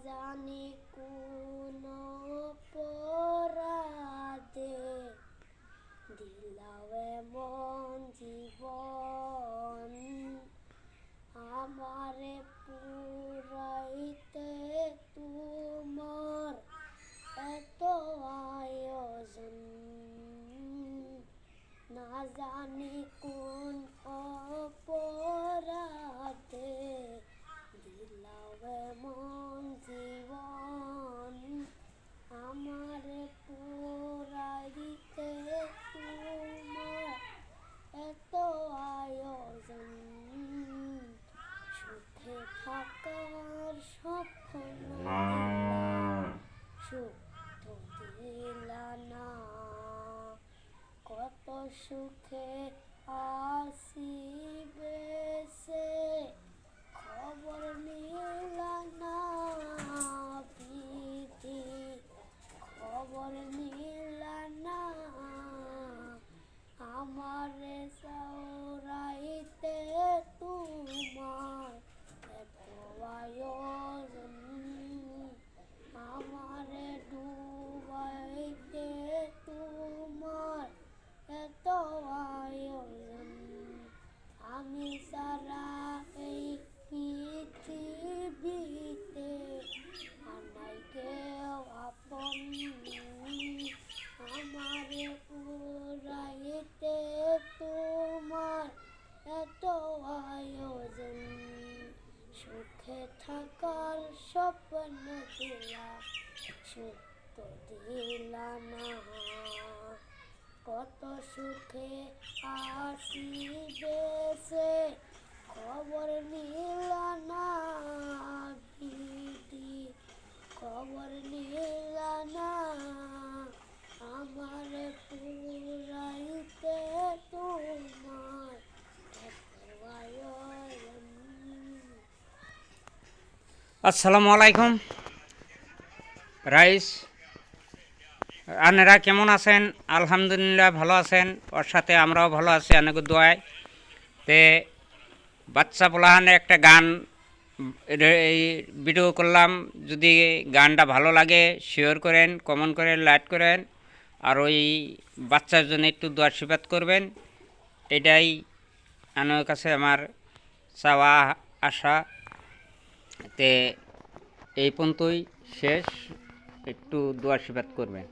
জানি কোন অপরাধে দিলাও এমন জীবন, আমারে পুরাইতে তোমার এত আয়োজন। না জানি কোন অপরাধে দিলাও এমন জীবন, আমারে পুরাইতে তোমার এত আয়োজন। সুখে থাকার স্বপ্ন দিলা, সুখ তো দিলা না। কত সুখে আসি বেঁচে, খবর নিলা না। প্রীতি খবর নিলা না, আমারে চৌরাইতে তোমার এত আয়োজন। আমারে ডুবাইতে তোমার এত আয়োজন। আমি সারা এই পৃথিবীতে আনাই কেউ আপন, আমারে পুরাইতে তোমার এত আয়োজন। সুখে থাকার স্বপ্ন দিলা, সুখ তো দিলা না। কত সুখে আসি বেঁচে, খবর নিলা না। প্রীতি খবর নিলা না, আমারে পুরাইতে তোমার এত আয়োজন। আসসালামু আলাইকুম রাইস, আপনারা কেমন আছেন? আলহামদুলিল্লাহ ভালো আছেন, ওর সাথে আমরাও ভালো আছি অনেক দোয়ায়। তে বাচ্চা পোলাহানে একটা গান এই ভিডিও করলাম, যদি গানটা ভালো লাগে শেয়ার করেন, কমেন্ট করেন, লাইক করেন, আর ওই বাচ্চার জন্য একটু দোয়া আশীর্বাদ করবেন। এটাই আমার কাছে আমার চাওয়া আশা। তে এই পর্যন্তই শেষ, একটু দোয়া আশীর্বাদ করবেন।